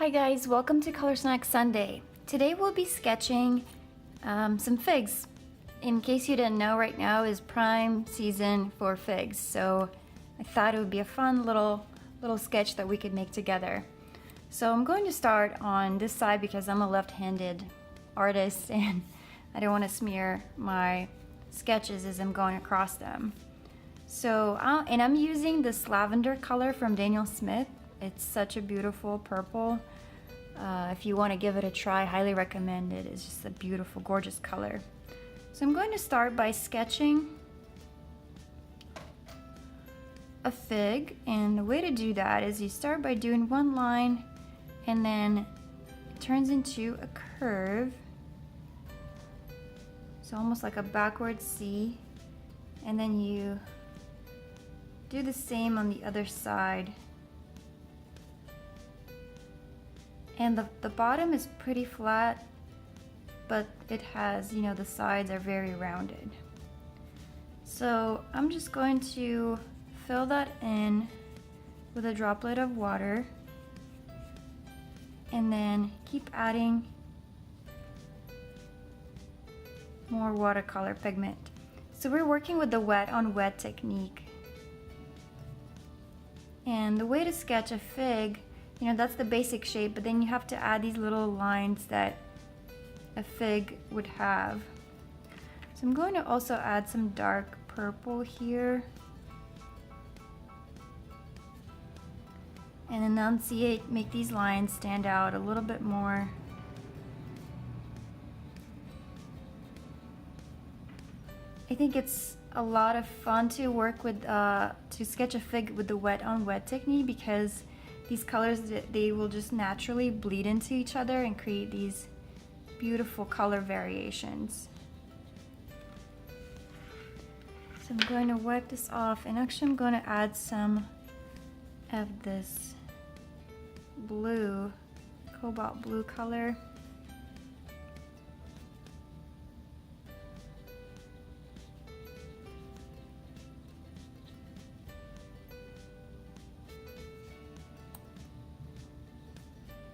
Hi guys, welcome to Color Snack Sunday. Today we'll be sketching some figs. In case you didn't know, right now is prime season for figs, so I thought it would be a fun little sketch that we could make together. So I'm going to start on this side because I'm a left-handed artist and I don't want to smear my sketches as I'm going across them. So, and I'm using this lavender color from Daniel Smith. It's such a beautiful purple. If you want to give it a try, highly recommend it. It's just a beautiful, gorgeous color. So I'm going to start by sketching a fig, and the way to do that is you start by doing one line and then it turns into a curve. So almost like a backward C, and then you do the same on the other side. And the bottom is pretty flat, but it has, you know, the sides are very rounded. So I'm just going to fill that in with a droplet of water and then keep adding more watercolor pigment. So we're working with the wet on wet technique. And the way to sketch a fig, you know, that's the basic shape, but then you have to add these little lines that a fig would have. So I'm going to also add some dark purple here and enunciate, make these lines stand out a little bit more. I think it's a lot of fun to work with, to sketch a fig with the wet on wet technique, because these colors, they will just naturally bleed into each other and create these beautiful color variations. So I'm going to wipe this off, and actually I'm going to add some of this blue, cobalt blue color.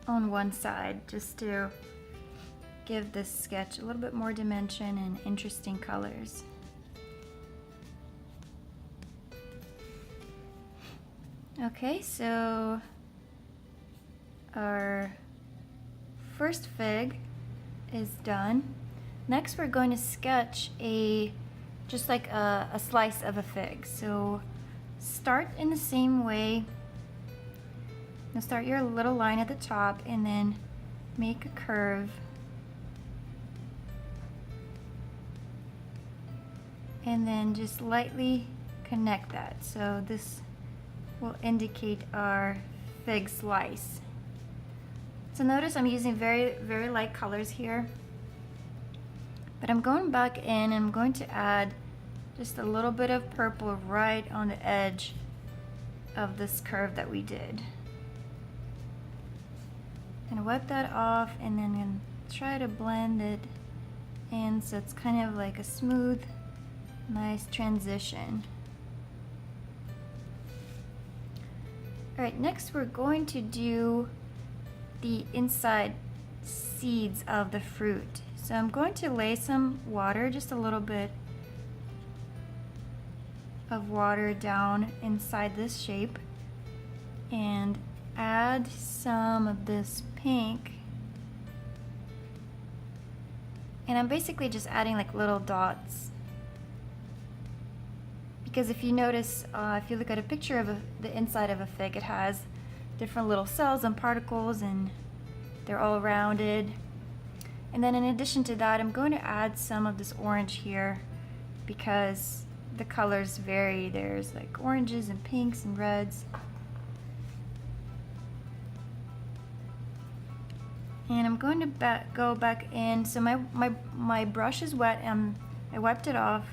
On one side, just to give this sketch a little bit more dimension and interesting colors. Okay, so our first fig is done. Next we're going to sketch just like a slice of a fig. So start in the same way. Now start your little line at the top and then make a curve. And then just lightly connect that. So this will indicate our fig slice. So notice I'm using very light colors here. But I'm going back in and I'm going to add just a little bit of purple right on the edge of this curve that we did. Gonna wipe that off and then gonna try to blend it in so it's kind of like a smooth, nice transition. Alright, next we're going to do the inside seeds of the fruit. So I'm going to lay some water, just a little bit of water down inside this shape, and add some of this pink, and I'm basically just adding like little dots, because if you notice, if you look at a picture of the inside of a fig, it has different little cells and particles and they're all rounded. And then in addition to that, I'm going to add some of this orange here because the colors vary. There's like oranges and pinks and reds. And I'm going to go back in. So my brush is wet and I wiped it off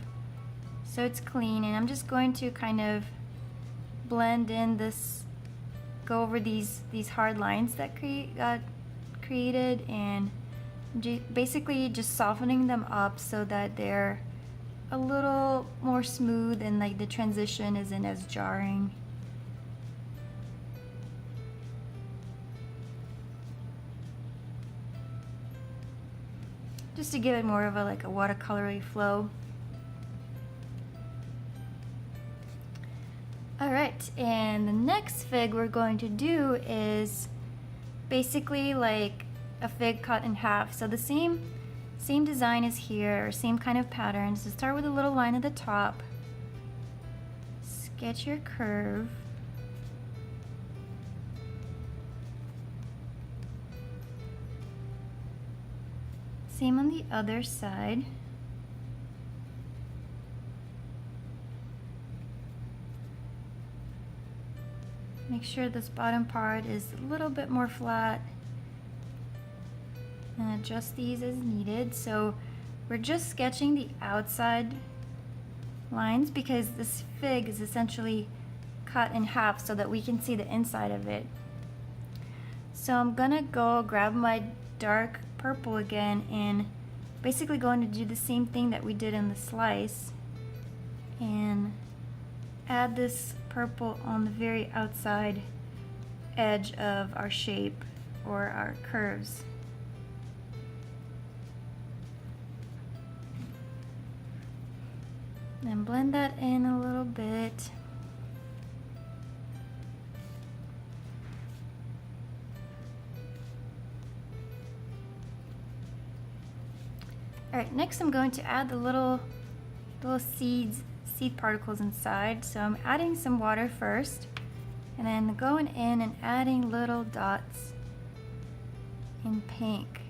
so it's clean, and I'm just going to kind of blend in this, go over these hard lines that got created, and basically just softening them up so that they're a little more smooth and like the transition isn't as jarring. just to give it more of a like a watercolory flow. Alright, and the next fig we're going to do is basically like a fig cut in half. So the same design is here, or same kind of pattern. So start with a little line at the top, sketch your curve, same on the other side. Make sure this bottom part is a little bit more flat and adjust these as needed. So we're just sketching the outside lines because this fig is essentially cut in half so that we can see the inside of it. So I'm gonna go grab my dark purple again and basically going to do the same thing that we did in the slice and add this purple on the very outside edge of our shape or our curves. Then blend that in a little bit. Alright, next I'm going to add the little seed particles inside. So I'm adding some water first and then going in and adding little dots in pink.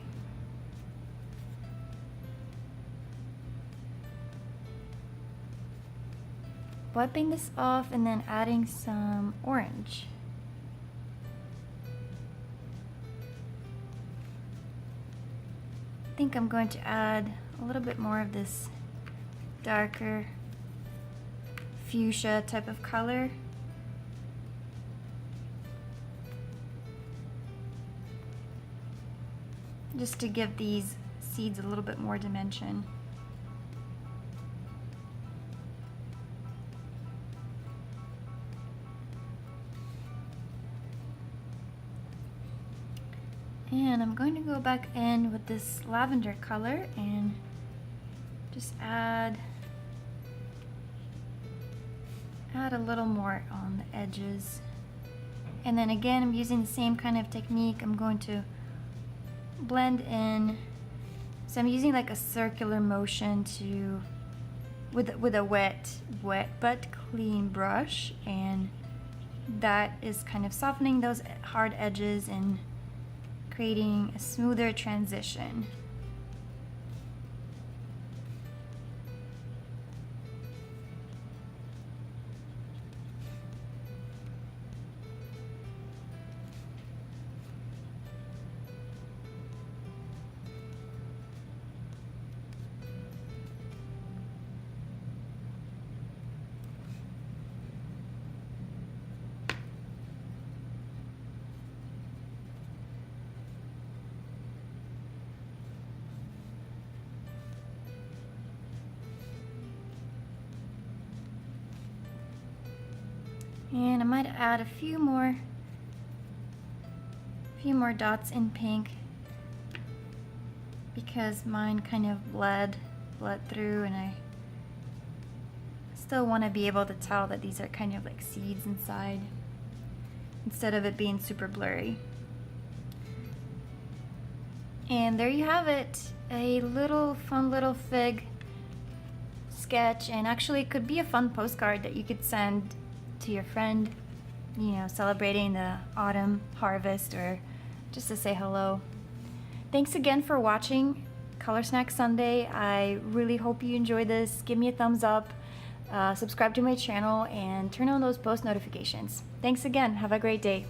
Wiping this off and then adding some orange. I think I'm going to add a little bit more of this darker fuchsia type of color. Just to give these seeds a little bit more dimension. And I'm going to go back in with this lavender color and just add a little more on the edges. And then again, I'm using the same kind of technique. I'm going to blend in. So I'm using like a circular motion to with a wet but clean brush, and that is kind of softening those hard edges and creating a smoother transition. And I might add a few more dots in pink because mine kind of bled through, and I still want to be able to tell that these are kind of like seeds inside instead of it being super blurry. And there you have it, a fun little fig sketch, and actually it could be a fun postcard that you could send to your friend, you know, celebrating the autumn harvest or just to say hello. Thanks again for watching Color Snack Sunday. I really hope you enjoyed this. Give me a thumbs up, subscribe to my channel, and turn on those post notifications. Thanks again. Have a great day.